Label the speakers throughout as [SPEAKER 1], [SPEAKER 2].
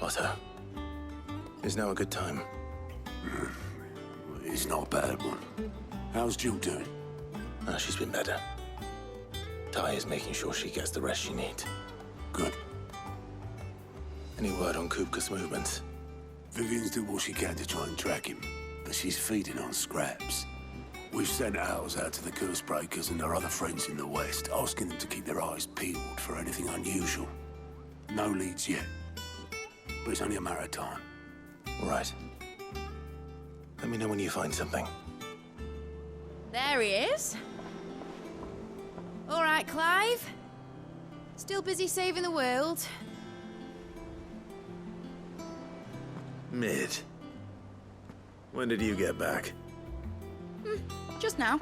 [SPEAKER 1] Otto, is now a good time?
[SPEAKER 2] It's not a bad one. How's Jill doing?
[SPEAKER 1] Oh, she's been better. Ty is making sure she gets the rest she needs.
[SPEAKER 2] Good.
[SPEAKER 1] Any word on Kupka's movements?
[SPEAKER 2] Vivian's doing what she can to try and track him, but she's feeding on scraps. We've sent ours out to the curse breakers and their other friends in the west, asking them to keep their eyes peeled for anything unusual. No leads yet, but it's only a matter of time.
[SPEAKER 1] All right. Let me know when you find something.
[SPEAKER 3] There he is. All right, Clive. Still busy saving the world.
[SPEAKER 1] Mid. When did you get back?
[SPEAKER 3] Just now.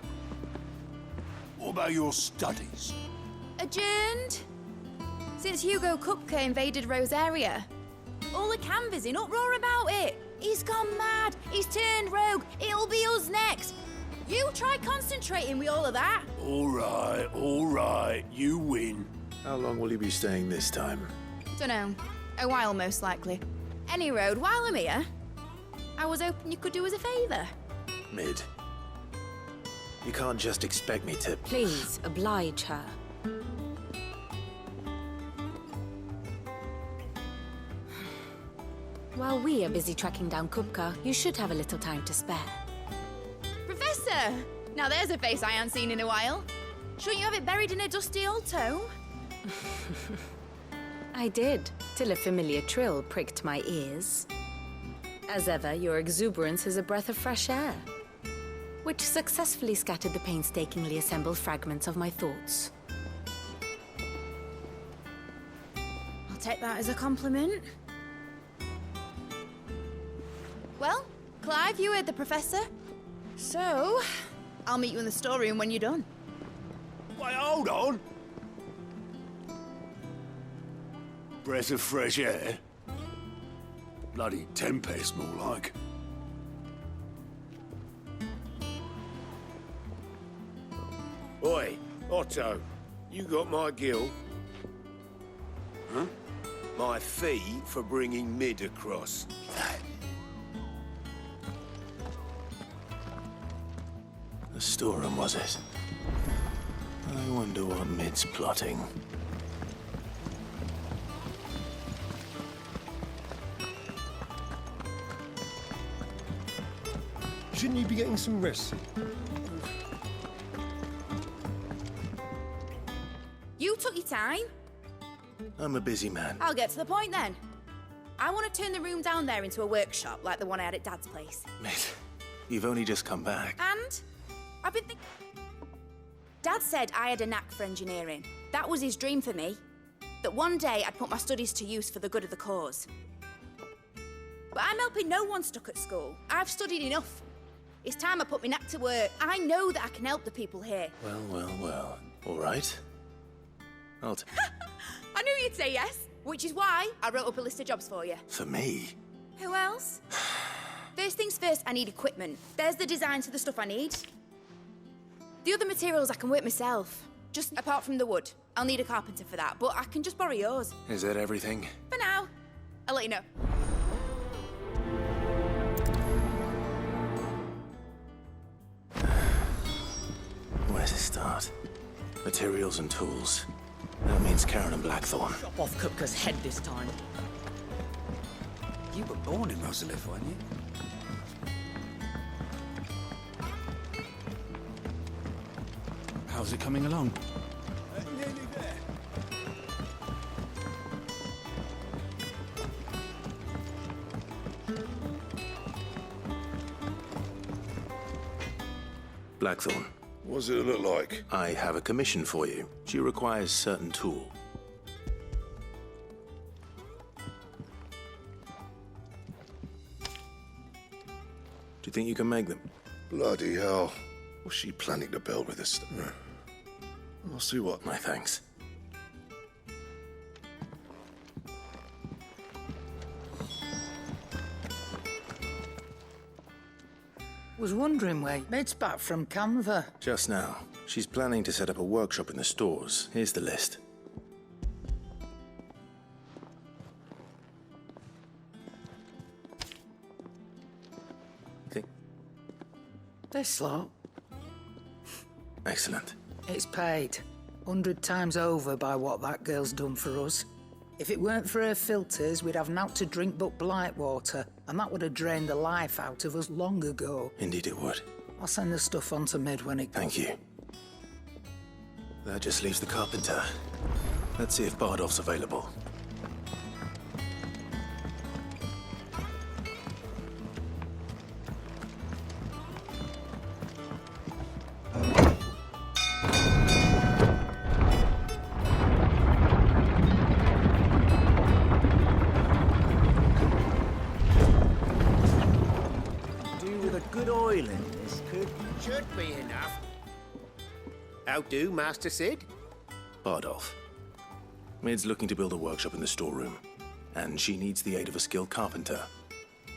[SPEAKER 2] What about your studies?
[SPEAKER 3] Adjourned. Since Hugo Kupka invaded Rosaria. All the canvas in uproar about it. He's gone mad. He's turned rogue. It'll be us next. You try concentrating with all of that.
[SPEAKER 2] All right. You win.
[SPEAKER 1] How long will you be staying this time?
[SPEAKER 3] Dunno. A while, most likely. Any road, while I'm here, I was hoping you could do us a favour.
[SPEAKER 1] Mid. You can't just expect me to...
[SPEAKER 4] Please, oblige her. While we are busy tracking down Kupka, you should have a little time to spare.
[SPEAKER 3] Professor! Now there's a face I haven't seen in a while. Shouldn't you have it buried in a dusty old tome?
[SPEAKER 4] I did, till a familiar trill pricked my ears. As ever, your exuberance is a breath of fresh air, which successfully scattered the painstakingly assembled fragments of my thoughts.
[SPEAKER 3] I'll take that as a compliment. Well, Clive, you heard the Professor. So, I'll meet you in the storeroom when you're done.
[SPEAKER 2] Wait, hold on. Breath of fresh air? Bloody tempest, more like.
[SPEAKER 5] Oi, Otto, you got my gill?
[SPEAKER 2] Huh?
[SPEAKER 5] My fee for bringing Mid across.
[SPEAKER 1] The storeroom, was it? I wonder what Mid's plotting.
[SPEAKER 6] Shouldn't you be getting some rest?
[SPEAKER 3] You took your time.
[SPEAKER 1] I'm a busy man.
[SPEAKER 3] I'll get to the point then. I want to turn the room down there into a workshop like the one I had at Dad's place.
[SPEAKER 1] Mid, you've only just come back.
[SPEAKER 3] And I've been thinking... Dad said I had a knack for engineering. That was his dream for me. That one day I'd put my studies to use for the good of the cause. But I'm helping no one stuck at school. I've studied enough. It's time I put my knack to work. I know that I can help the people here.
[SPEAKER 1] Well. All right.
[SPEAKER 3] I knew you'd say yes, which is why I wrote up a list of jobs for you.
[SPEAKER 1] For me?
[SPEAKER 3] Who else? First things first, I need equipment. There's the designs for the stuff I need. The other materials I can work myself. Just apart from the wood. I'll need a carpenter for that, but I can just borrow yours.
[SPEAKER 1] Is that everything?
[SPEAKER 3] For now. I'll let you know.
[SPEAKER 1] Where to start? Materials and tools. That means Karen and Blackthorn.
[SPEAKER 7] Chop off Kupka's head this time.
[SPEAKER 8] You were born in Rosalith, weren't you? How's it coming along?
[SPEAKER 2] Nearly there.
[SPEAKER 1] Blackthorn,
[SPEAKER 5] What does it look like?
[SPEAKER 1] I have a commission for you. She requires certain tool. Do you think you can make them?
[SPEAKER 5] Bloody hell. What's she planning to build with this stuff? I'll see what.
[SPEAKER 1] My thanks.
[SPEAKER 7] Was wondering where Mid's back from Canva.
[SPEAKER 1] Just now. She's planning to set up a workshop in the stores. Here's the list.
[SPEAKER 7] This lot,
[SPEAKER 1] Excellent.
[SPEAKER 7] it's paid 100 times over by what that girl's done for us. If it weren't for her filters, we'd have naught to drink but blight water, and that would have drained the life out of us long ago.
[SPEAKER 1] Indeed it would.
[SPEAKER 7] I'll send the stuff on to Mid when it comes.
[SPEAKER 1] Thank you. That just leaves the carpenter. Let's see if Bardolph's available.
[SPEAKER 9] Good oil in this should be enough. How do, Master Sid?
[SPEAKER 1] Bardolph. Mid's looking to build a workshop in the storeroom, and she needs the aid of a skilled carpenter.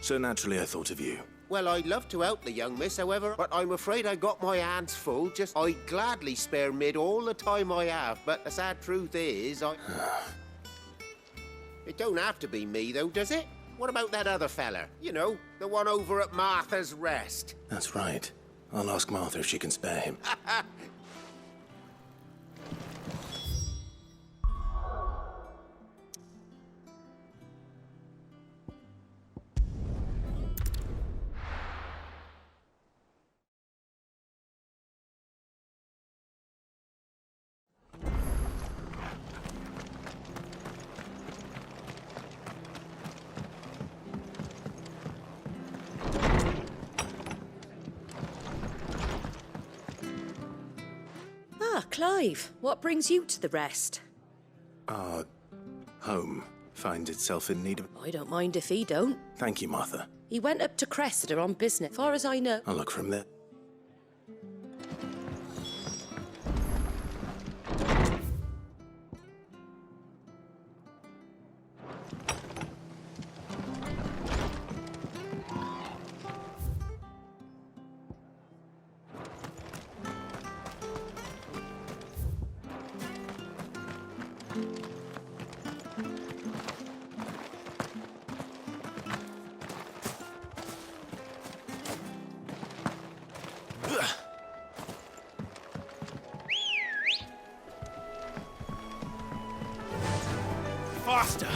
[SPEAKER 1] So naturally I thought of you.
[SPEAKER 9] Well, I'd love to help the young miss, however, but I'm afraid I got my hands full. I'd gladly spare Mid all the time I have, but the sad truth is, It don't have to be me, though, does it? What about that other fella? You know, the one over at Martha's Rest.
[SPEAKER 1] That's right. I'll ask Martha if she can spare him.
[SPEAKER 10] Clive, what brings you to the Rest?
[SPEAKER 1] Our home finds itself in need of...
[SPEAKER 10] I don't mind if he don't.
[SPEAKER 1] Thank you, Martha.
[SPEAKER 10] He went up to Cressida on business, far as I know.
[SPEAKER 1] I'll look from there.
[SPEAKER 9] Faster!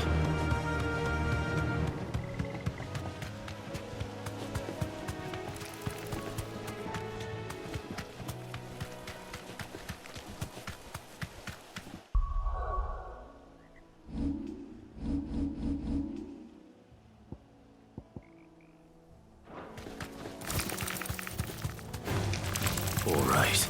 [SPEAKER 1] All right.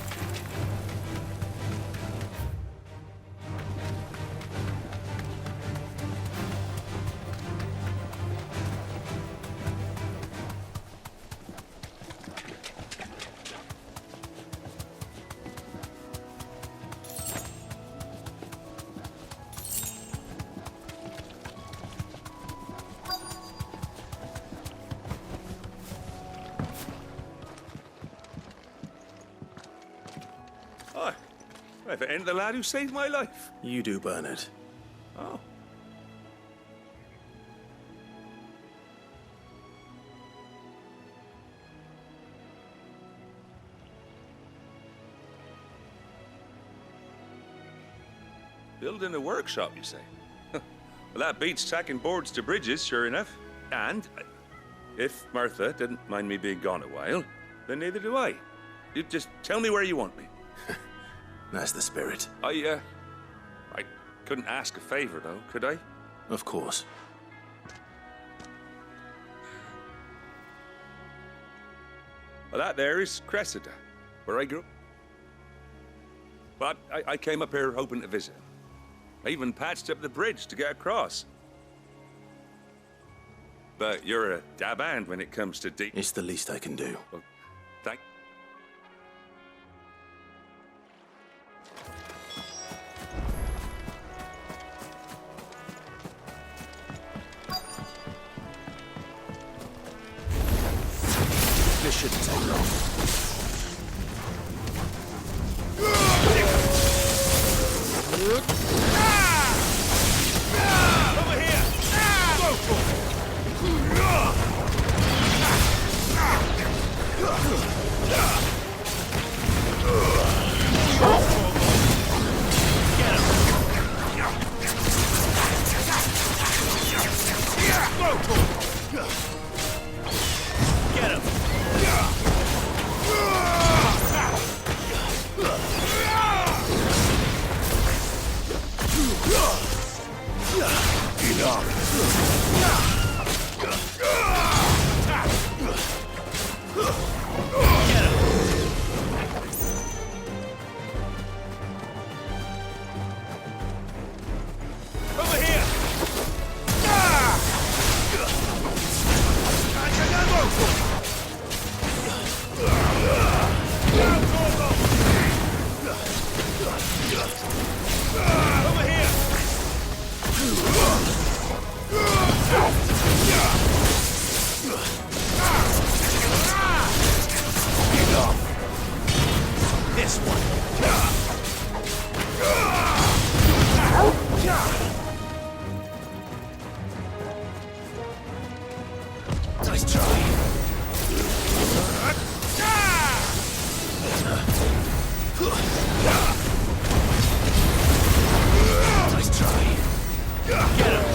[SPEAKER 11] If it ain't the lad who saved my life.
[SPEAKER 1] You do, Bernard.
[SPEAKER 11] Oh. Building a workshop, you say? Well, that beats tacking boards to bridges, sure enough. And if Martha didn't mind me being gone a while, then neither do I. You just tell me where you want me.
[SPEAKER 1] That's the spirit.
[SPEAKER 11] I couldn't ask a favor, though, could I?
[SPEAKER 1] Of course.
[SPEAKER 11] Well, that there is Cressida, where I grew up. But I came up here hoping to visit. I even patched up the bridge to get across. But you're a dab hand when it comes to deep...
[SPEAKER 1] It's the least I can do.
[SPEAKER 11] Well, thank...
[SPEAKER 1] This shouldn't take long.
[SPEAKER 11] Over here! Go for it!
[SPEAKER 1] Get him! Over here! Over here! This one. Nice try. Nice try. Get him. Get him.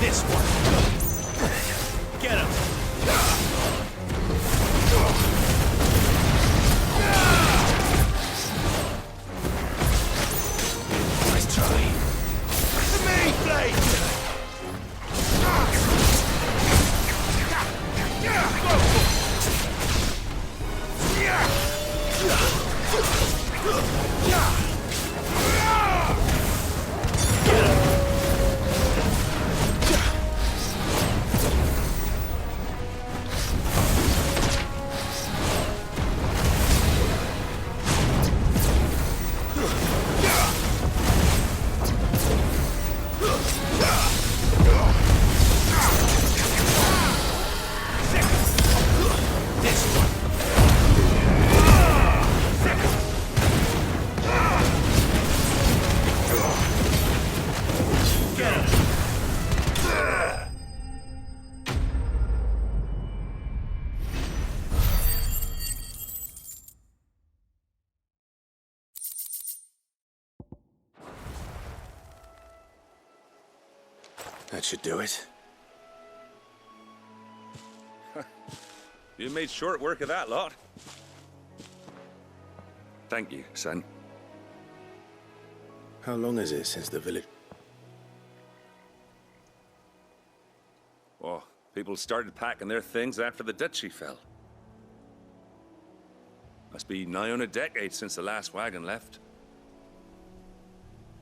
[SPEAKER 1] This one. Get him. Nice try. The main blade. That should do it.
[SPEAKER 11] You made short work of that lot. Thank you, son.
[SPEAKER 1] How long is it since the village?
[SPEAKER 11] Oh, people started packing their things after the duchy fell. Must be nigh on a decade since the last wagon left.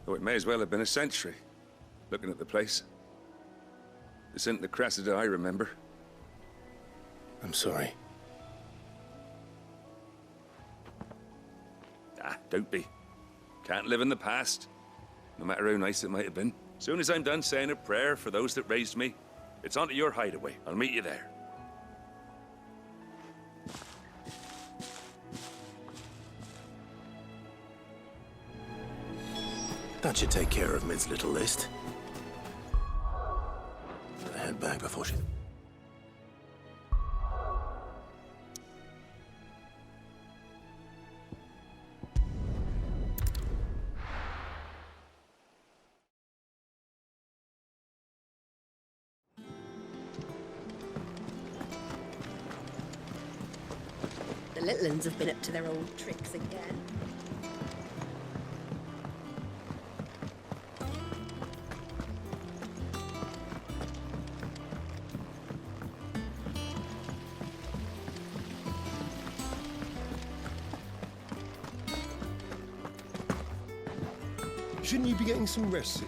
[SPEAKER 11] Oh, it may as well have been a century, looking at the place. This isn't the Cressida I remember.
[SPEAKER 1] I'm sorry.
[SPEAKER 11] Ah, don't be. Can't live in the past, no matter how nice it might have been. Soon as I'm done saying a prayer for those that raised me, it's on to your hideaway. I'll meet you there.
[SPEAKER 1] That should take care of Mid's little list. I'll head back before she...
[SPEAKER 10] The little uns have been up to their old tricks again.
[SPEAKER 6] Shouldn't you be getting some rest?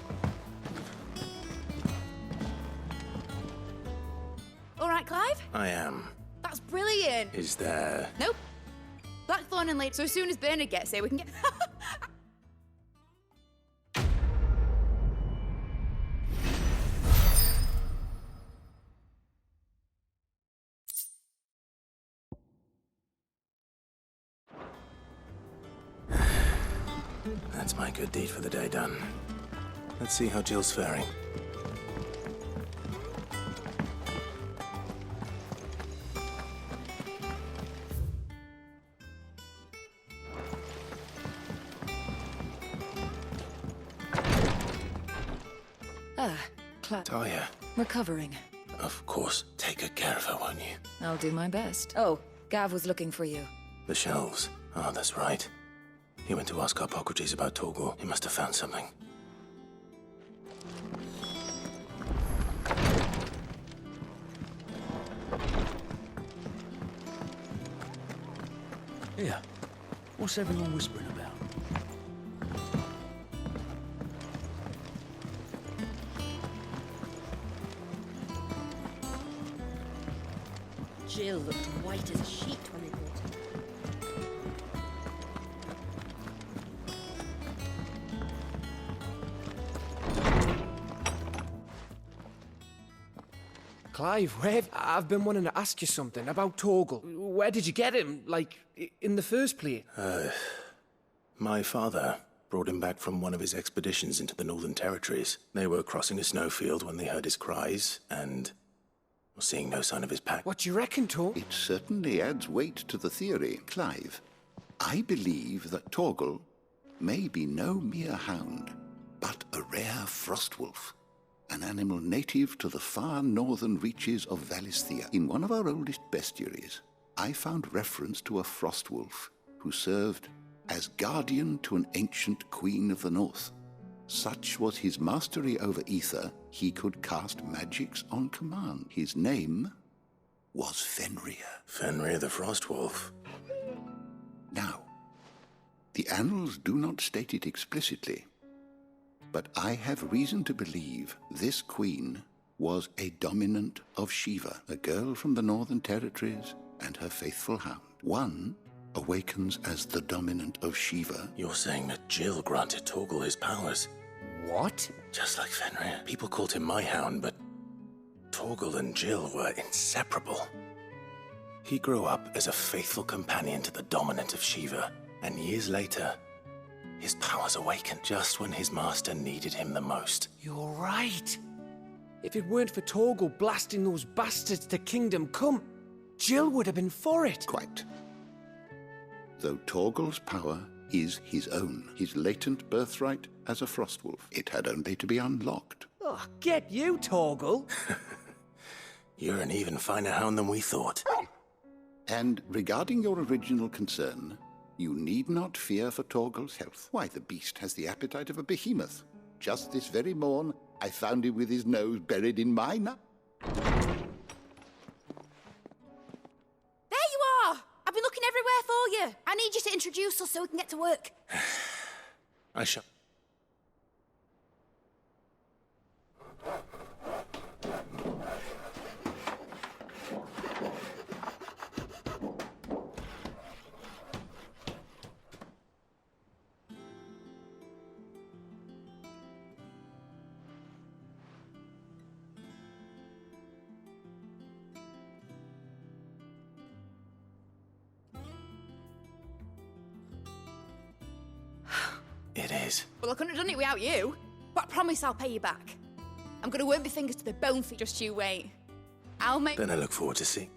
[SPEAKER 3] All right, Clive?
[SPEAKER 1] I am.
[SPEAKER 3] That's brilliant.
[SPEAKER 1] Is there...
[SPEAKER 3] Nope. Blackthorn and Lady. So as soon as Bernard gets here, we can get...
[SPEAKER 1] That's my good deed for the day done. Let's see how Jill's faring. Talia.
[SPEAKER 12] Recovering.
[SPEAKER 1] Of course. Take good care of her, won't you?
[SPEAKER 12] I'll do my best. Oh, Gav was looking for you.
[SPEAKER 1] The shelves. Oh, that's right. He went to ask Harpocrates about Torgal. He must have found something.
[SPEAKER 8] Here. What's everyone whispering about?
[SPEAKER 10] Jill looked white as a sheet when they brought her.
[SPEAKER 13] Clive, I've been wanting to ask you something about Torgal. Where did you get him, like, in the first place?
[SPEAKER 1] My father brought him back from one of his expeditions into the Northern Territories. They were crossing a snowfield when they heard his cries, and were seeing no sign of his pack.
[SPEAKER 13] What do you reckon, Tor?
[SPEAKER 14] It certainly adds weight to the theory, Clive. I believe that Torgal may be no mere hound, but a rare frostwolf. An animal native to the far northern reaches of Valisthea. In one of our oldest bestiaries, I found reference to a frostwolf who served as guardian to an ancient queen of the north. Such was his mastery over ether, he could cast magics on command. His name was Fenrir.
[SPEAKER 1] Fenrir the Frostwolf.
[SPEAKER 14] Now, the annals do not state it explicitly, but I have reason to believe this queen was a dominant of Shiva, a girl from the Northern Territories, and her faithful hound. One awakens as the dominant of Shiva.
[SPEAKER 1] You're saying that Jill granted Torgal his powers?
[SPEAKER 13] What?
[SPEAKER 1] Just like Fenrir. People called him my hound, but Torgal and Jill were inseparable. He grew up as a faithful companion to the dominant of Shiva, and years later, his powers awakened just when his master needed him the most.
[SPEAKER 13] You're right. If it weren't for Torgal blasting those bastards to Kingdom Come, Jill would have been for it.
[SPEAKER 14] Quite. Though Torgal's power is his own, his latent birthright as a frostwolf. It had only to be unlocked.
[SPEAKER 13] Oh, get you, Torgal!
[SPEAKER 1] You're an even finer hound than we thought.
[SPEAKER 14] And regarding your original concern, you need not fear for Torgal's health. Why, the beast has the appetite of a behemoth. Just this very morn, I found him with his nose buried in my nut.
[SPEAKER 3] There you are! I've been looking everywhere for you. I need you to introduce us so we can get to work.
[SPEAKER 1] I shall... It is.
[SPEAKER 3] Well, I couldn't have done it without you. But I promise I'll pay you back. I'm gonna work my fingers to the bone for you. Just you wait. I'll make...
[SPEAKER 1] Then I look forward to seeing.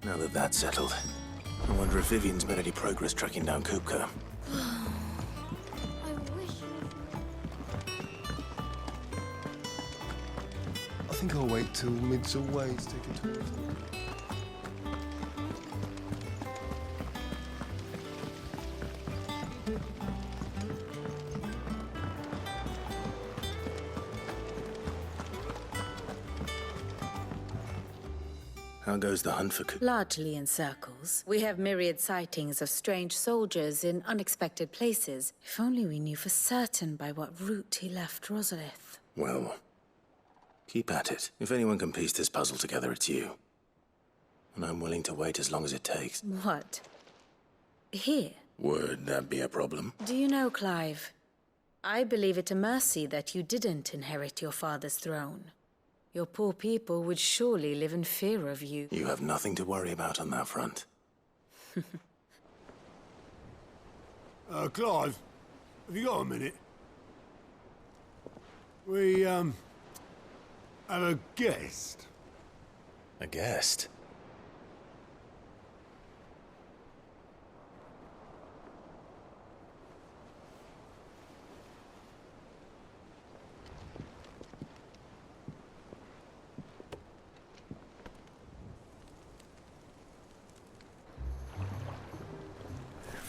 [SPEAKER 1] Now that that's settled, I wonder if Vivian's made any progress tracking down Kupka.
[SPEAKER 6] I think I'll wait till mid's away to take a tour.
[SPEAKER 1] How goes the hunt for
[SPEAKER 4] Largely in circles. We have myriad sightings of strange soldiers in unexpected places. If only we knew for certain by what route he left Rosalith.
[SPEAKER 1] Well, keep at it. If anyone can piece this puzzle together, it's you. And I'm willing to wait as long as it takes.
[SPEAKER 4] What? Here?
[SPEAKER 1] Would that be a problem?
[SPEAKER 4] Do you know, Clive? I believe it a mercy that you didn't inherit your father's throne. Your poor people would surely live in fear of you.
[SPEAKER 1] You have nothing to worry about on that front.
[SPEAKER 2] Clive, have you got a minute? We, have a guest.
[SPEAKER 1] A guest?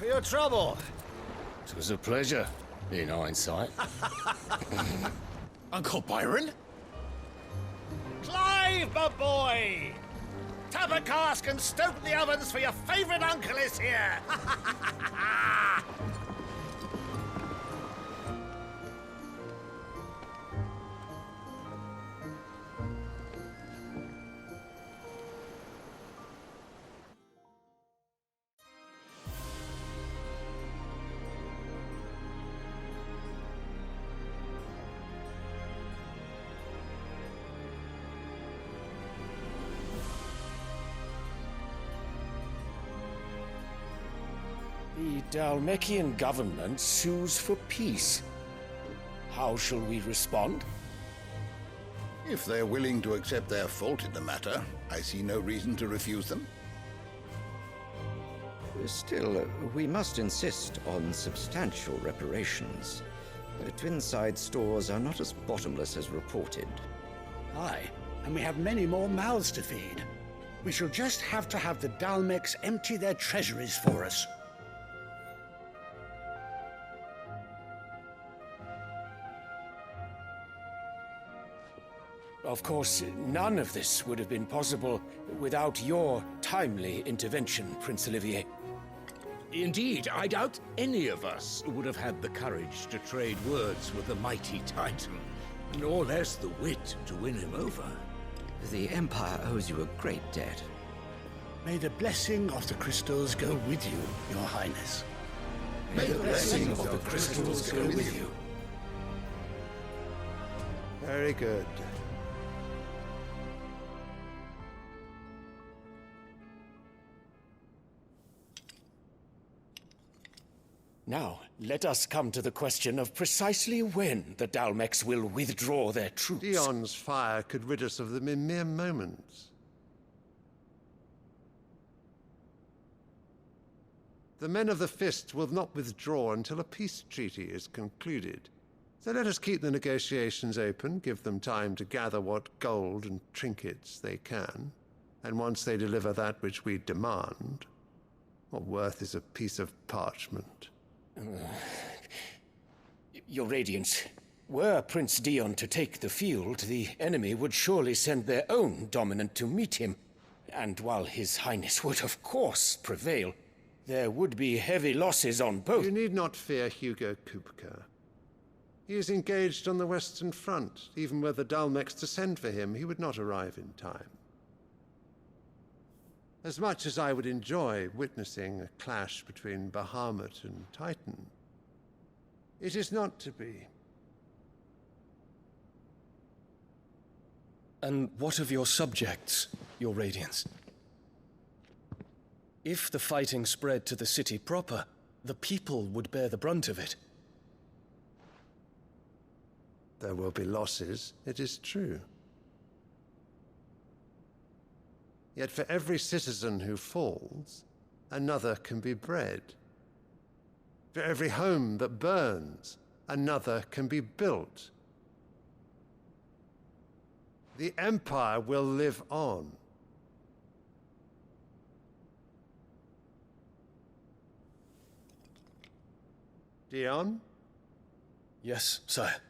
[SPEAKER 15] For your trouble.
[SPEAKER 16] It was a pleasure, in hindsight.
[SPEAKER 15] Uncle Byron? Clive, my boy! Tap a cask and stoke the ovens for your favorite uncle is here!
[SPEAKER 16] The Dalmekian government sues for peace. How shall we respond?
[SPEAKER 14] If they're willing to accept their fault in the matter, I see no reason to refuse them.
[SPEAKER 17] Still, we must insist on substantial reparations. Twinside stores are not as bottomless as reported.
[SPEAKER 8] Aye, and we have many more mouths to feed. We shall just have to have the Dalmecs empty their treasuries for us.
[SPEAKER 16] Of course, none of this would have been possible without your timely intervention, Prince Olivier.
[SPEAKER 2] Indeed, I doubt any of us would have had the courage to trade words with the mighty Titan, nor less the wit to win him over.
[SPEAKER 17] The Empire owes you a great debt.
[SPEAKER 8] May the blessing of the crystals go with you, Your Highness.
[SPEAKER 16] May the blessing of the crystals go with you.
[SPEAKER 18] Very good.
[SPEAKER 16] Now, let us come to the question of precisely when the Dalmecs will withdraw their troops.
[SPEAKER 18] Dion's fire could rid us of them in mere moments. The men of the Fist will not withdraw until a peace treaty is concluded. So let us keep the negotiations open, give them time to gather what gold and trinkets they can, and once they deliver that which we demand, what worth is a piece of parchment?
[SPEAKER 16] Your Radiance, were Prince Dion to take the field, the enemy would surely send their own dominant to meet him. And while His Highness would of course prevail, there would be heavy losses on both.
[SPEAKER 18] You need not fear Hugo Kupka. He is engaged on the Western Front. Even were the Dalmecs to send for him, he would not arrive in time. As much as I would enjoy witnessing a clash between Bahamut and Titan, it is not to be.
[SPEAKER 19] And what of your subjects, Your Radiance? If the fighting spread to the city proper, the people would bear the brunt of it.
[SPEAKER 18] There will be losses, it is true. Yet for every citizen who falls, another can be bred. For every home that burns, another can be built. The Empire will live on. Dion?
[SPEAKER 19] Yes, sire.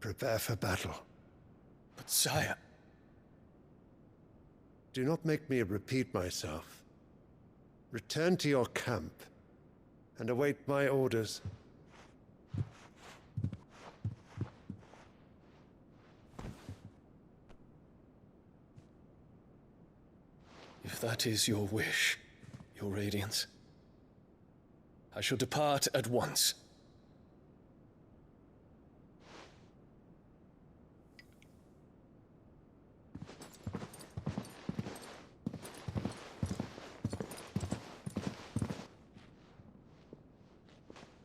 [SPEAKER 18] prepare for battle.
[SPEAKER 19] But sire...
[SPEAKER 18] Do not make me repeat myself. Return to your camp and await my orders.
[SPEAKER 19] If that is your wish, Your Radiance, I shall depart at once.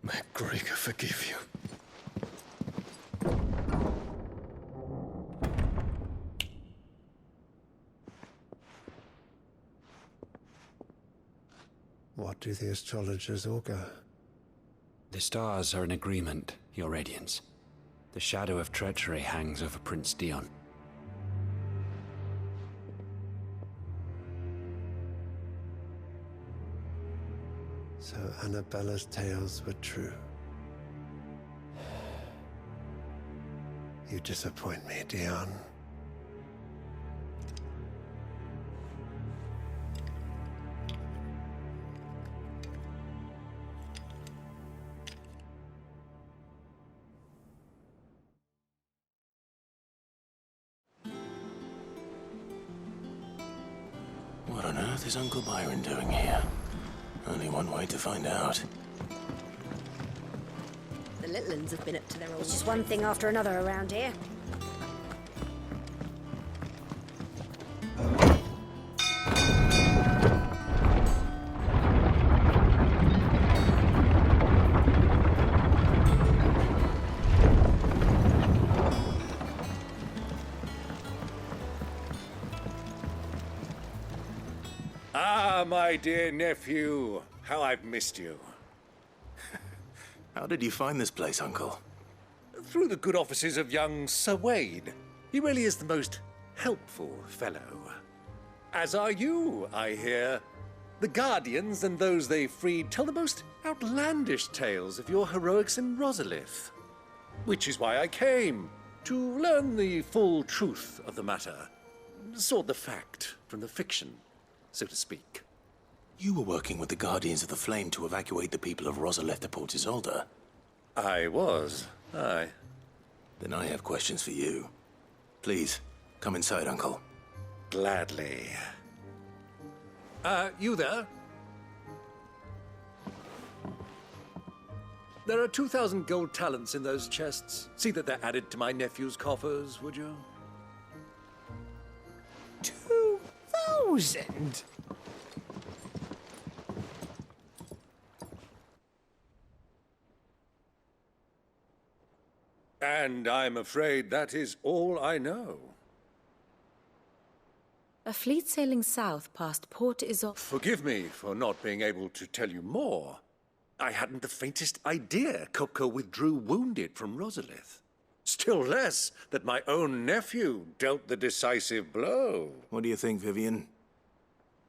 [SPEAKER 19] May Gregor forgive you.
[SPEAKER 18] What do the astrologers augur?
[SPEAKER 20] The stars are in agreement, Your Radiance. The shadow of treachery hangs over Prince Dion.
[SPEAKER 18] So Annabella's tales were true. You disappoint me, Dion.
[SPEAKER 1] What on earth is Uncle Byron doing here? Only one way to find out.
[SPEAKER 10] The little uns have been up to their old... It's just one thing after another around here.
[SPEAKER 15] Ah, my dear nephew, how I've missed you.
[SPEAKER 1] How did you find this place, Uncle?
[SPEAKER 15] Through the good offices of young Sir Wade. He really is the most helpful fellow. As are you, I hear. The Guardians and those they freed tell the most outlandish tales of your heroics in Rosalith. Which is why I came, to learn the full truth of the matter. Sort the fact from the fiction, so to speak.
[SPEAKER 1] You were working with the Guardians of the Flame to evacuate the people of Rosalith to Port Isolde.
[SPEAKER 15] I was, aye.
[SPEAKER 1] Then I have questions for you. Please, come inside, Uncle.
[SPEAKER 15] Gladly. You there? There are 2,000 gold talents in those chests. See that they're added to my nephew's coffers, would you?
[SPEAKER 7] 2,000?
[SPEAKER 15] And I'm afraid that is all I know.
[SPEAKER 4] A fleet sailing south past Port Isolde.
[SPEAKER 15] Forgive me for not being able to tell you more. I hadn't the faintest idea Kupka withdrew wounded from Rosalith. Still less that my own nephew dealt the decisive blow.
[SPEAKER 1] What do you think, Vivian?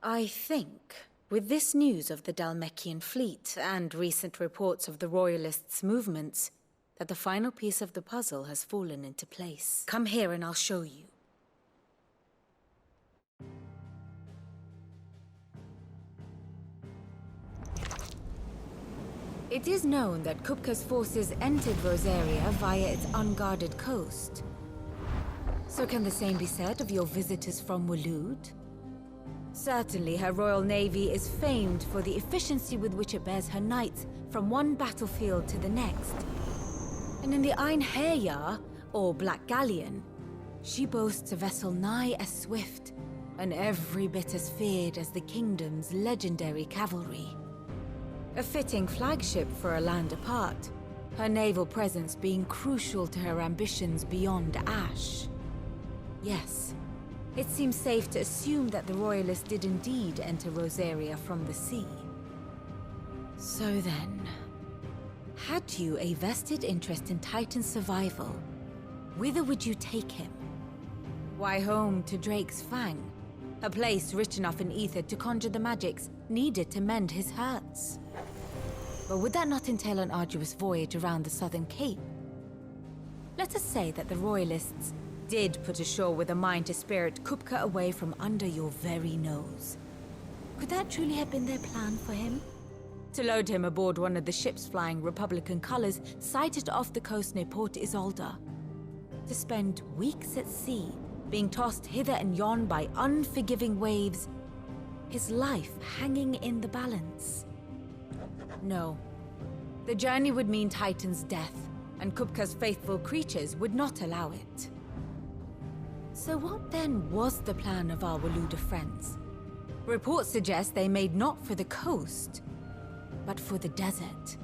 [SPEAKER 4] I think, with this news of the Dhalmekian fleet and recent reports of the Royalists' movements, that the final piece of the puzzle has fallen into place. Come here and I'll show you. It is known that Kupka's forces entered Rosaria via its unguarded coast. So can the same be said of your visitors from Waloed? Certainly her Royal Navy is famed for the efficiency with which it bears her knights from one battlefield to the next. And in the Einherjar, or Black Galleon, she boasts a vessel nigh as swift, and every bit as feared as the kingdom's legendary cavalry. A fitting flagship for a land apart, her naval presence being crucial to her ambitions beyond Ash. Yes, it seems safe to assume that the Royalists did indeed enter Rosaria from the sea. So then, had you a vested interest in Titan's survival, whither would you take him? Why, home to Drake's Fang, a place rich enough in ether to conjure the magics needed to mend his hurts. But would that not entail an arduous voyage around the Southern Cape? Let us say that the Royalists did put ashore with a mind to spirit Kupka away from under your very nose. Could that truly have been their plan for him? To load him aboard one of the ships flying Republican colors sighted off the coast near Port Isolde. To spend weeks at sea, being tossed hither and yon by unforgiving waves, his life hanging in the balance. No. The journey would mean Titan's death, and Kupka's faithful creatures would not allow it. So what then was the plan of our Waluda friends? Reports suggest they made not for the coast, but for the desert.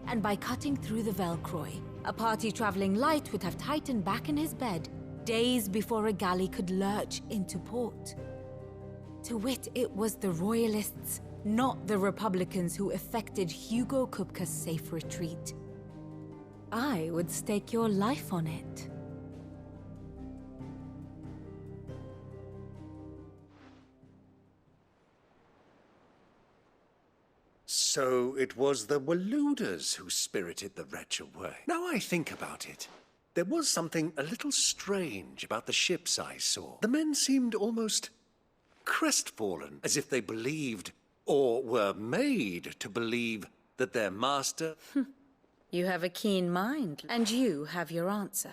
[SPEAKER 4] And by cutting through the Velcroy, a party traveling light would have Titan back in his bed days before a galley could lurch into port. To wit, it was the Royalists, not the Republicans, who effected Hugo Kupka's safe retreat. I would stake your life on it.
[SPEAKER 15] So it was the Waludas who spirited the wretch away. Now I think about it, there was something a little strange about the ships I saw. The men seemed almost crestfallen, as if they believed, or were made to believe, that their master...
[SPEAKER 4] You have a keen mind, and you have your answer.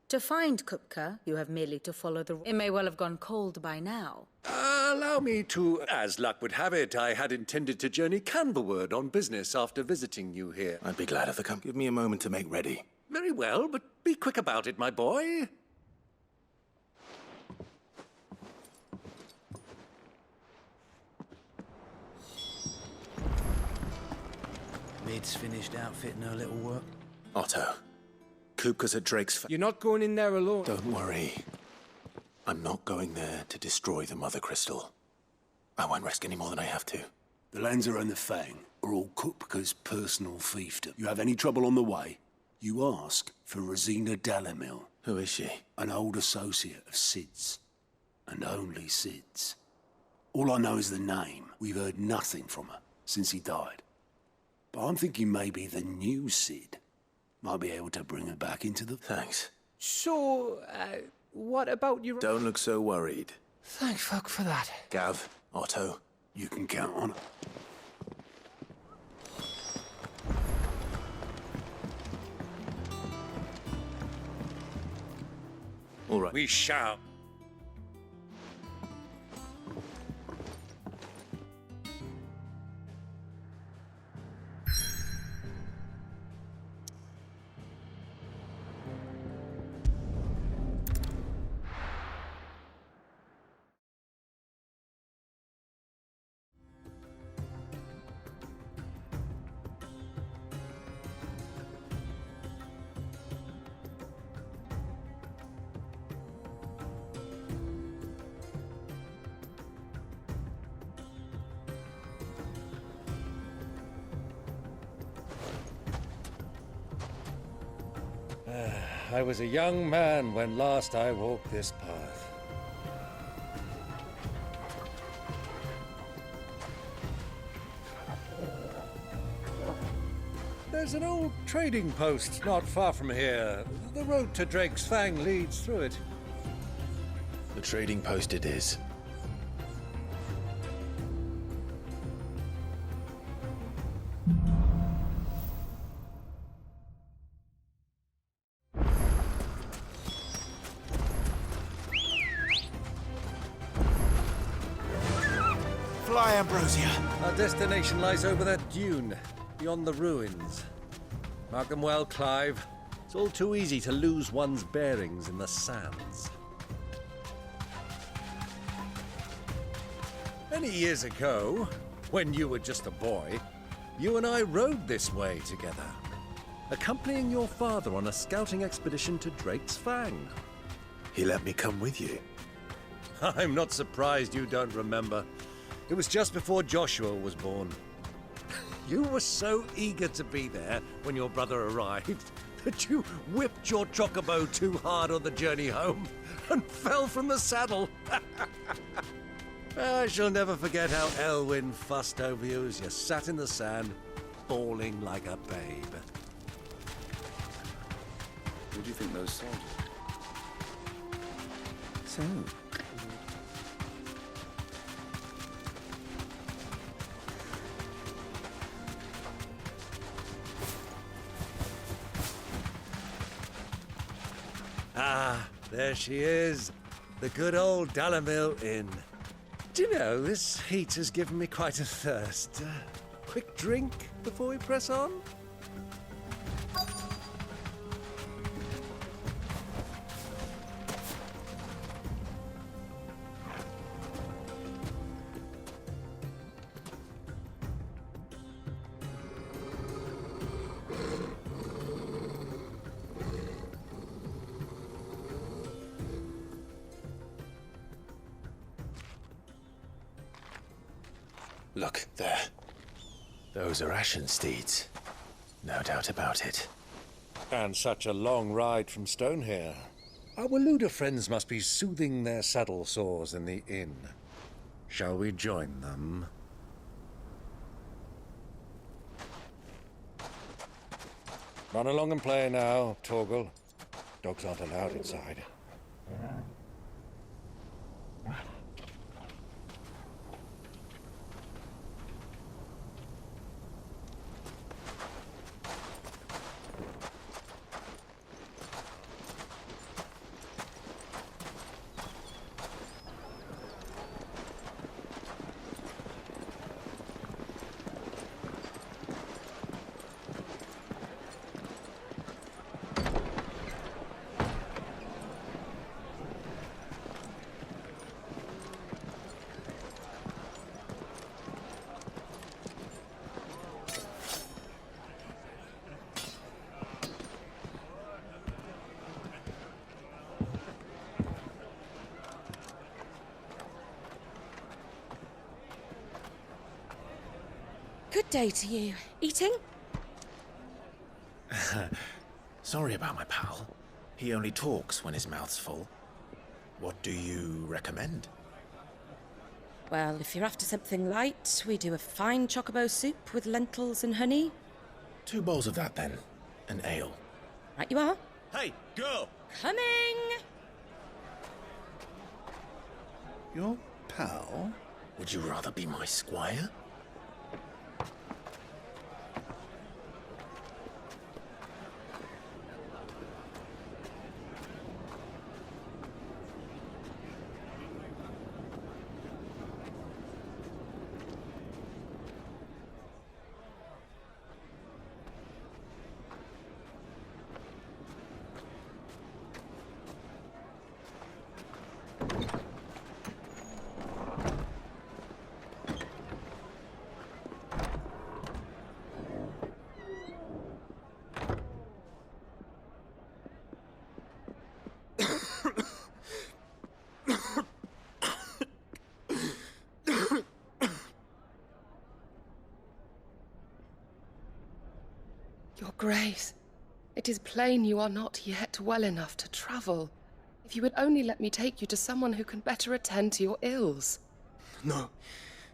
[SPEAKER 4] To find Kupka, you have merely to follow the... It may well have gone cold by now.
[SPEAKER 15] Allow me to... As luck would have it, I had intended to journey Canberward on business after visiting you here.
[SPEAKER 1] I'd be glad of the come. Give me a moment to make ready.
[SPEAKER 15] Very well, but be quick about it, my boy.
[SPEAKER 21] Mid's finished outfitting her little work.
[SPEAKER 1] Otto, Kupka's at Drake's...
[SPEAKER 13] You're not going in there alone.
[SPEAKER 1] Don't worry. I'm not going there to destroy the Mothercrystal. I won't risk any more than I have to.
[SPEAKER 2] The Lancer and the Fang are all Kupka's personal fiefdom. You have any trouble on the way, you ask for Rosina Dalamil.
[SPEAKER 1] Who is she?
[SPEAKER 2] An old associate of Sid's. And only Sid's. All I know is the name. We've heard nothing from her since he died. But I'm thinking maybe the new Sid might be able to bring her back into the...
[SPEAKER 1] Thanks.
[SPEAKER 13] So, what about your...
[SPEAKER 1] Don't look so worried.
[SPEAKER 13] Thank fuck for that.
[SPEAKER 1] Gav, Otto,
[SPEAKER 2] you can count on it.
[SPEAKER 1] All right.
[SPEAKER 15] We shall. I was a young man when last I walked this path. There's an old trading post not far from here. The road to Drake's Fang leads through it.
[SPEAKER 1] The trading post it is.
[SPEAKER 15] Fly, Ambrosia. Our destination lies over that dune, beyond the ruins. Mark them well, Clive. It's all too easy to lose one's bearings in the sands. Many years ago, when you were just a boy, you and I rode this way together, accompanying your father on a scouting expedition to Drake's Fang.
[SPEAKER 1] He let me come with you.
[SPEAKER 15] I'm not surprised you don't remember. It was just before Joshua was born. You were so eager to be there when your brother arrived that you whipped your chocobo too hard on the journey home and fell from the saddle. I shall never forget how Elwyn fussed over you as you sat in the sand, bawling like a babe.
[SPEAKER 5] Who do you think those soldiers are?
[SPEAKER 1] So,
[SPEAKER 15] Ah, there she is. The good old Dalamil Inn. Do you know, this heat has given me quite a thirst. Quick drink before we press on?
[SPEAKER 1] look, there. Those are ashen steeds. No doubt about it.
[SPEAKER 15] And such a long ride from Stonehair. Our Waluda friends must be soothing their saddle sores in the inn. Shall we join them? Run along and play now, Torgal. Dogs aren't allowed inside.
[SPEAKER 10] Good day to you. Eating?
[SPEAKER 1] Sorry about my pal. He only talks when his mouth's full. What do you recommend?
[SPEAKER 10] Well, if you're after something light, we do a fine chocobo soup with lentils and honey.
[SPEAKER 1] 2 bowls of that, then. An ale.
[SPEAKER 10] Right you are.
[SPEAKER 1] Hey, girl!
[SPEAKER 10] Coming!
[SPEAKER 5] Your pal?
[SPEAKER 1] Would you rather be my squire?
[SPEAKER 22] Your Grace, it is plain you are not yet well enough to travel. If you would only let me take you to someone who can better attend to your ills.
[SPEAKER 6] No,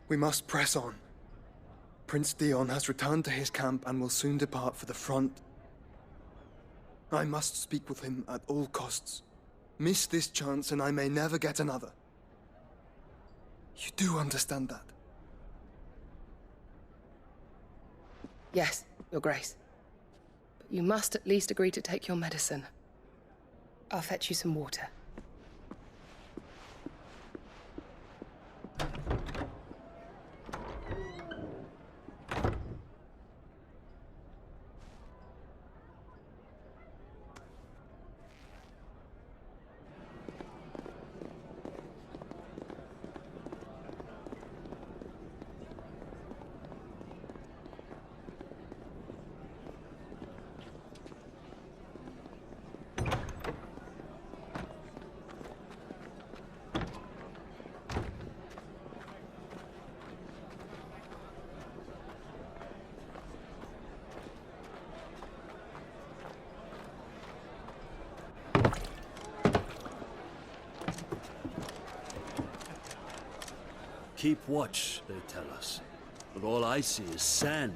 [SPEAKER 6] we must press on. Prince Dion has returned to his camp and will soon depart for the front. I must speak with him at all costs. Miss this chance and I may never get another. You do understand that?
[SPEAKER 22] Yes, Your Grace. But you must at least agree to take your medicine. I'll fetch you some water.
[SPEAKER 21] Keep watch, they tell us. But all I see is sand.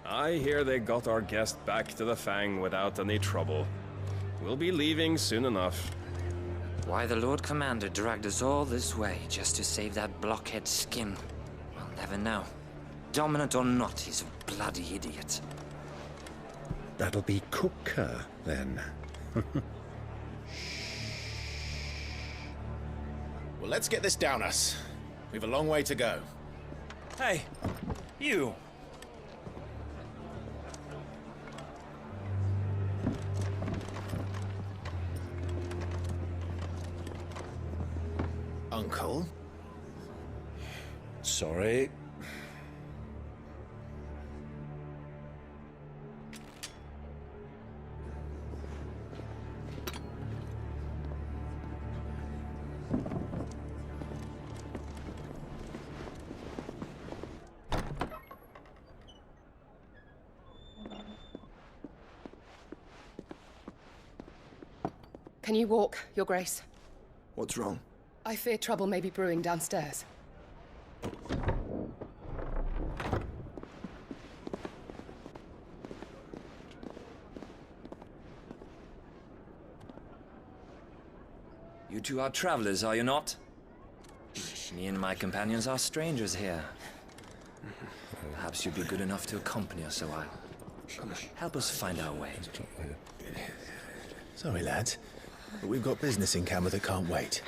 [SPEAKER 23] I hear they got our guest back to the Fang without any trouble.
[SPEAKER 9] We'll be leaving soon enough.
[SPEAKER 11] Why the Lord Commander dragged us all this way just to save that blockhead Skim, we'll never know. Dominant or not, he's a bloody idiot.
[SPEAKER 23] That'll be Cooker, then.
[SPEAKER 1] Well, let's get this down us. We've a long way to go.
[SPEAKER 11] Hey, you!
[SPEAKER 1] Uncle?
[SPEAKER 23] Sorry.
[SPEAKER 22] Can you walk, Your Grace?
[SPEAKER 6] What's wrong?
[SPEAKER 22] I fear trouble may be brewing downstairs.
[SPEAKER 11] You two are travelers, are you not? Me and my companions are strangers here. Perhaps you'd be good enough to accompany us a while. Help us find our way.
[SPEAKER 1] Sorry, lads, but we've got business in camera that can't wait.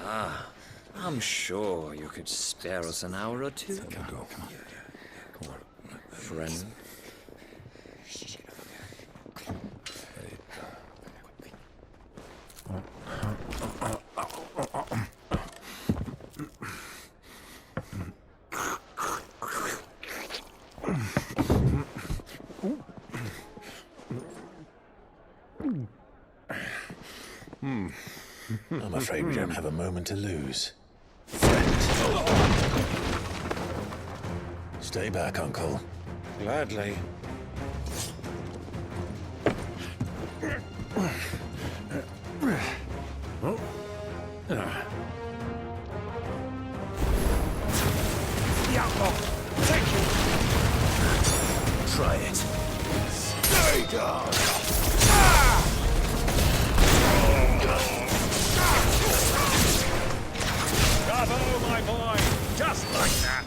[SPEAKER 11] Ah, I'm sure you could spare us an hour or two.
[SPEAKER 1] Come on.
[SPEAKER 11] Friend.
[SPEAKER 1] I'm afraid we don't have a moment to lose. Stay back, Uncle.
[SPEAKER 23] Gladly.
[SPEAKER 1] Try it.
[SPEAKER 2] Stay down!
[SPEAKER 9] Bravo, my boy! Just like that!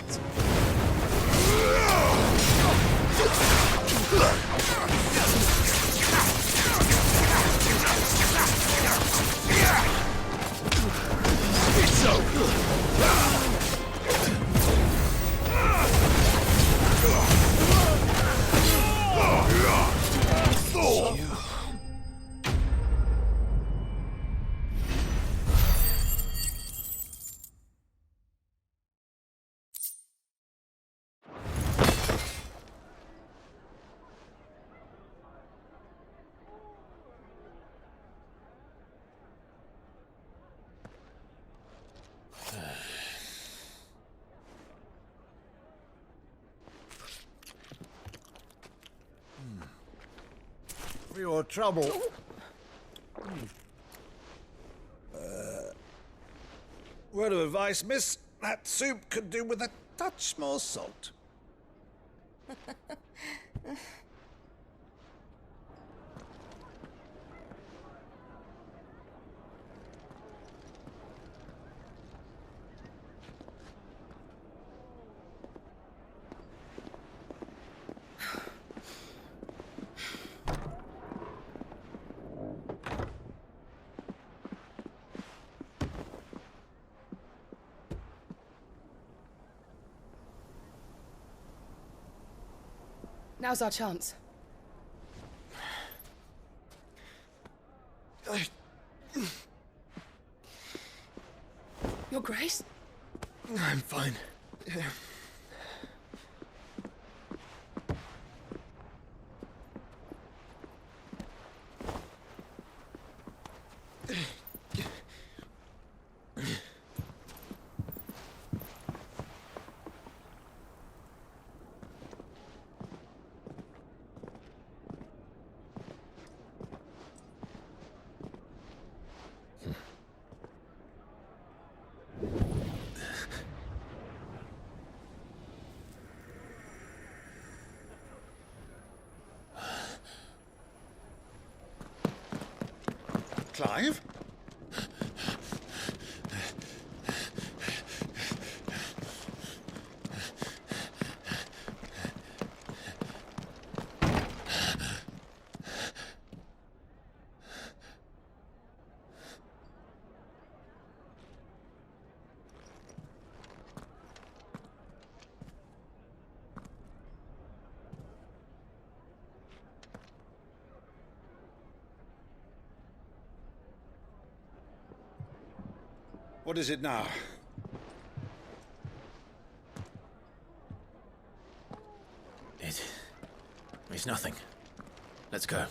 [SPEAKER 2] It's so good!
[SPEAKER 18] For your trouble. Word of advice, miss. That soup could do with a touch more salt.
[SPEAKER 22] Now's our chance. Your Grace?
[SPEAKER 6] I'm fine.
[SPEAKER 5] Clive?
[SPEAKER 9] What is it now?
[SPEAKER 1] It's nothing. Let's go.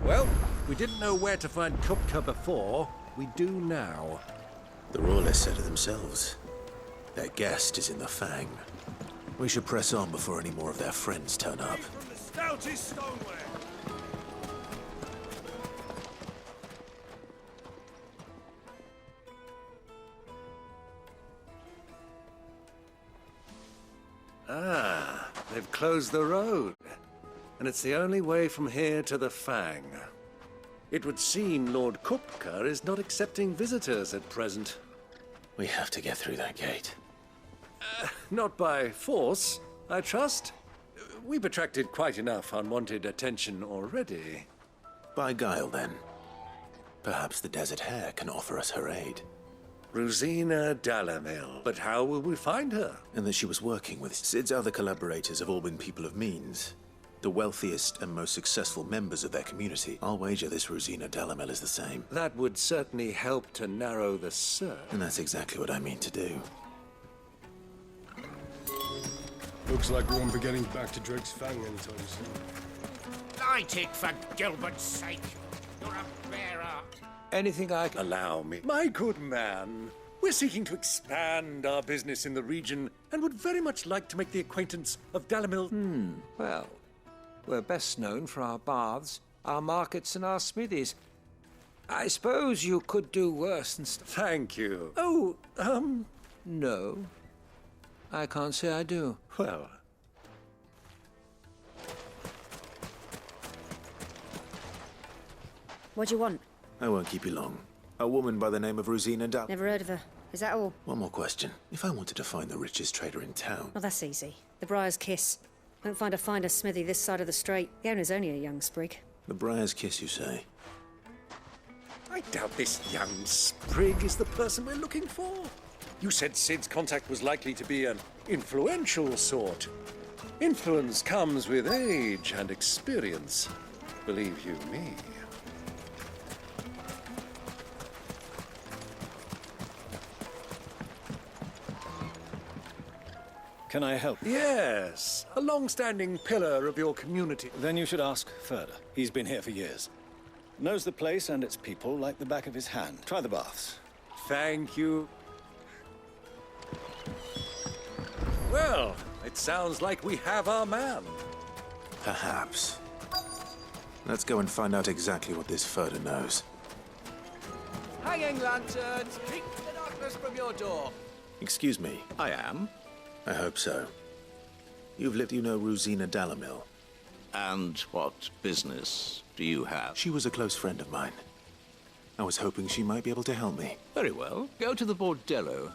[SPEAKER 15] Well, we didn't know where to find Kupka before. We do now.
[SPEAKER 1] The Rawless said it themselves. Their guest is in the Fang. We should press on before any more of their friends turn up.
[SPEAKER 9] The stoutest stoneware!
[SPEAKER 15] Ah, they've closed the road. And it's the only way from here to the Fang. It would seem Lord Kupka is not accepting visitors at present.
[SPEAKER 1] We have to get through that gate.
[SPEAKER 15] Not by force, I trust. We've attracted quite enough unwanted attention already.
[SPEAKER 1] By guile, then. Perhaps the Desert Hare can offer us her aid.
[SPEAKER 15] Rosina Dalamil. But how will we find her?
[SPEAKER 1] And that she was working with Sid's other collaborators have all been people of means. The wealthiest and most successful members of their community. I'll wager this Rosina Dalamil is the same.
[SPEAKER 15] That would certainly help to narrow the search.
[SPEAKER 1] And that's exactly what I mean to do.
[SPEAKER 9] Looks like we won't be getting back to Drake's Fang anytime soon.
[SPEAKER 2] I take for Gilbert's sake. You're a bearer.
[SPEAKER 15] Anything I can allow me. My good man, we're seeking to expand our business in the region and would very much like to make the acquaintance of Dalamil.
[SPEAKER 3] Well, we're best known for our baths, our markets, and our smithies. I suppose you could do worse than stuff.
[SPEAKER 15] Thank you.
[SPEAKER 3] Oh, no. I can't say I do.
[SPEAKER 15] Well.
[SPEAKER 12] What do you want?
[SPEAKER 1] I won't keep you long. A woman by the name of Rosina Dal...
[SPEAKER 12] Never heard of her. Is that all?
[SPEAKER 1] One more question. If I wanted to find the richest trader in town...
[SPEAKER 12] Well, that's easy. The Briar's Kiss. Won't find a finer smithy this side of the strait. The owner's only a young sprig.
[SPEAKER 1] The Briar's Kiss, you say?
[SPEAKER 15] I doubt this young sprig is the person we're looking for. You said Sid's contact was likely to be an influential sort. Influence comes with age and experience. Believe you me.
[SPEAKER 21] Can I help?
[SPEAKER 15] Yes, a long-standing pillar of your community.
[SPEAKER 21] Then you should ask further. He's been here for years. Knows the place and its people like the back of his hand. Try the baths.
[SPEAKER 15] Thank you. Well, it sounds like we have our man.
[SPEAKER 1] Perhaps. Let's go and find out exactly what this Furder knows.
[SPEAKER 13] Hanging lanterns! Keep the darkness from your door!
[SPEAKER 1] Excuse me.
[SPEAKER 21] I am.
[SPEAKER 1] I hope so. You know Rosina Dalamil.
[SPEAKER 21] And what business do you have?
[SPEAKER 1] She was a close friend of mine. I was hoping she might be able to help me.
[SPEAKER 21] Very well. Go to the bordello.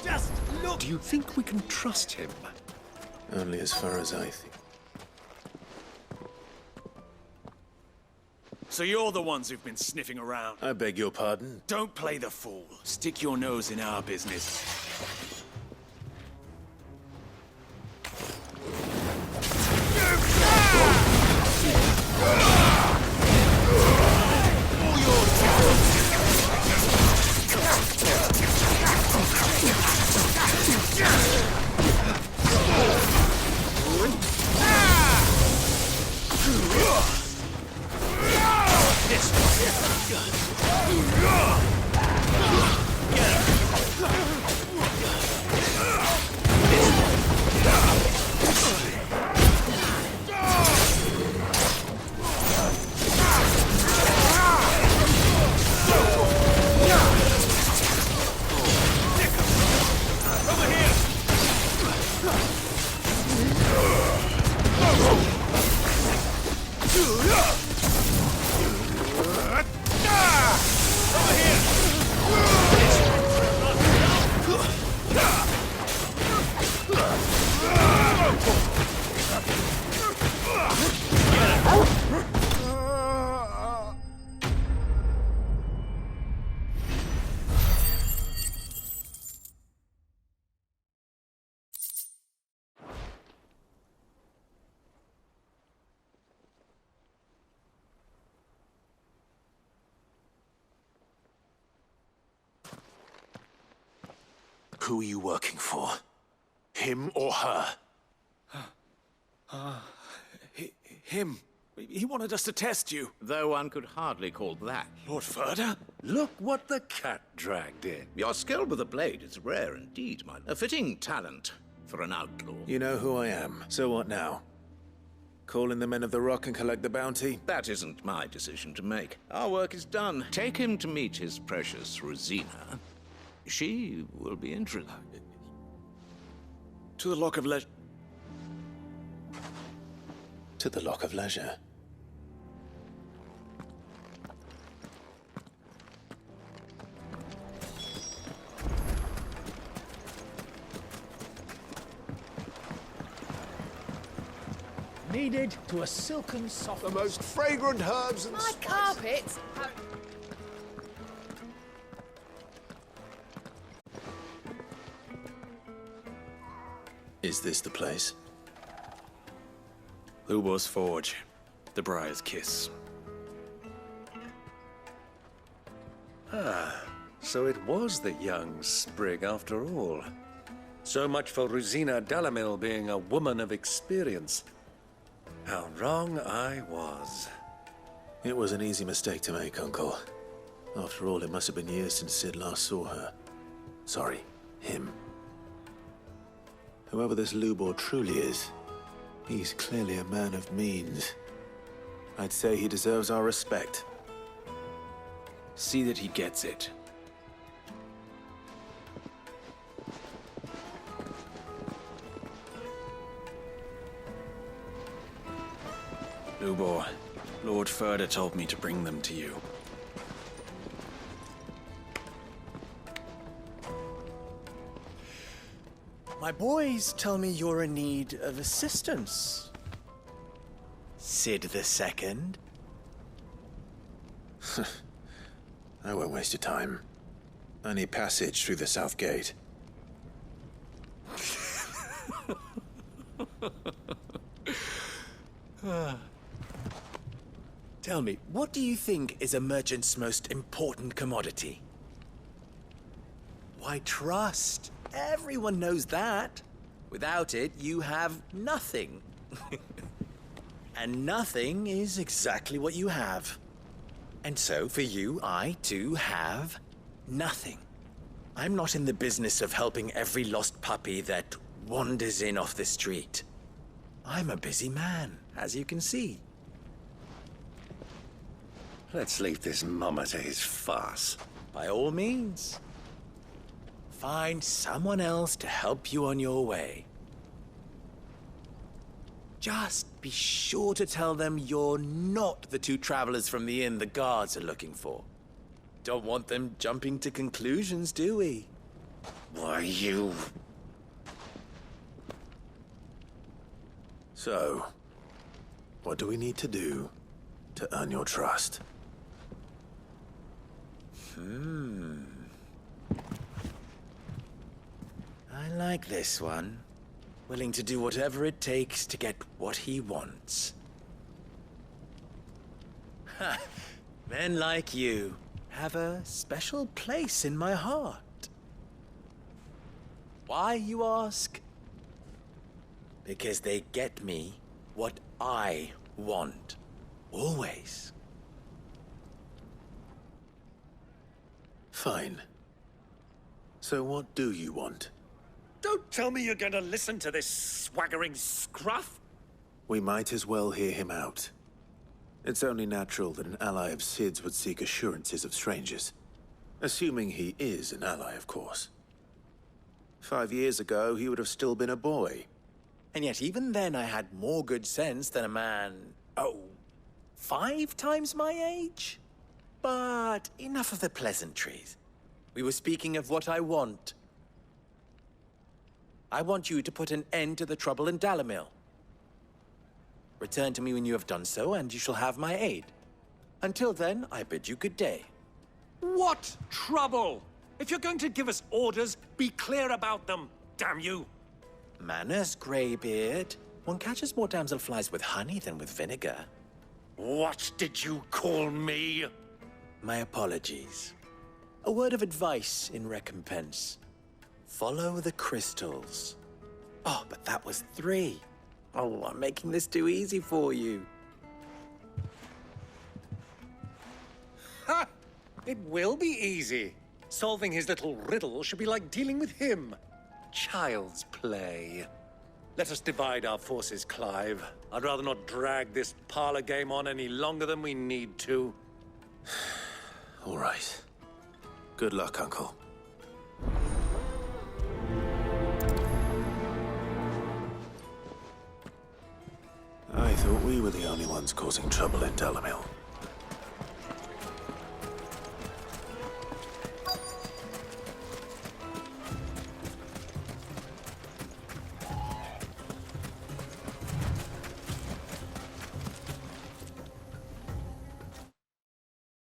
[SPEAKER 15] Just look! Do you think we can trust him?
[SPEAKER 1] Only as far as I think.
[SPEAKER 9] So you're the ones who've been sniffing around.
[SPEAKER 1] I beg your pardon?
[SPEAKER 9] Don't play the fool. Stick your nose in our business.
[SPEAKER 1] Who are you working for? Him or her?
[SPEAKER 8] Him. He wanted us to test you.
[SPEAKER 14] Though one could hardly call that.
[SPEAKER 8] Lord Ferda?
[SPEAKER 14] Look what the cat dragged in. Your skill with the blade is rare indeed, man. A fitting talent for an outlaw.
[SPEAKER 1] You know who I am, so what now? Call in the Men of the Rock and collect the bounty?
[SPEAKER 14] That isn't my decision to make. Our work is done. Take him to meet his precious Rosina. She will be interested.
[SPEAKER 8] To the Lock of Leisure.
[SPEAKER 1] To the Lock of Leisure.
[SPEAKER 8] Needed to a silken soft.
[SPEAKER 9] The most fragrant herbs and
[SPEAKER 22] My carpets.
[SPEAKER 1] Is this the place?
[SPEAKER 8] Lubor's Forge. The Briar's Kiss.
[SPEAKER 15] Ah, so it was the young sprig after all. So much for Rosina Dalamil being a woman of experience. How wrong I was.
[SPEAKER 1] It was an easy mistake to make, Uncle. After all, it must have been years since Sid last saw her. Sorry, him. Whoever this Lubor truly is, he's clearly a man of means. I'd say he deserves our respect.
[SPEAKER 8] See that he gets it. Lubor, Lord Ferda told me to bring them to you.
[SPEAKER 17] My boys tell me you're in need of assistance. Sid the Second?
[SPEAKER 1] I won't waste your time. I need passage through the south gate.
[SPEAKER 17] Tell me, what do you think is a merchant's most important commodity? Why, trust. Everyone knows that. Without it, you have nothing. And nothing is exactly what you have. And so, for you, I, too, have nothing. I'm not in the business of helping every lost puppy that wanders in off the street. I'm a busy man, as you can see.
[SPEAKER 15] Let's leave this mama to his farce.
[SPEAKER 17] By all means. Find someone else to help you on your way. Just be sure to tell them you're not the two travelers from the inn the guards are looking for. Don't want them jumping to conclusions, do we?
[SPEAKER 15] Why, you...
[SPEAKER 1] So, what do we need to do to earn your trust?
[SPEAKER 17] I like this one. Willing to do whatever it takes to get what he wants. Ha! Men like you have a special place in my heart. Why, you ask? Because they get me what I want. Always.
[SPEAKER 1] Fine. So what do you want?
[SPEAKER 15] Don't tell me you're going to listen to this swaggering scruff!
[SPEAKER 1] We might as well hear him out. It's only natural that an ally of Sid's would seek assurances of strangers. Assuming he is an ally, of course. 5 years ago, he would have still been a boy.
[SPEAKER 17] And yet even then I had more good sense than a man, 5 times my age? But enough of the pleasantries. We were speaking of what I want. I want you to put an end to the trouble in Dalamil. Return to me when you have done so, and you shall have my aid. Until then, I bid you good day.
[SPEAKER 15] What trouble? If you're going to give us orders, be clear about them, damn you!
[SPEAKER 17] Manners, Greybeard. One catches more damselflies with honey than with vinegar.
[SPEAKER 15] What did you call me?
[SPEAKER 17] My apologies. A word of advice in recompense. Follow the crystals. Oh, but that was 3. Oh, I'm making this too easy for you.
[SPEAKER 15] Ha! It will be easy. Solving his little riddle should be like dealing with him. Child's play. Let us divide our forces, Clive. I'd rather not drag this parlor game on any longer than we need to.
[SPEAKER 1] All right. Good luck, Uncle. I thought we were the only ones causing trouble in Dalamil.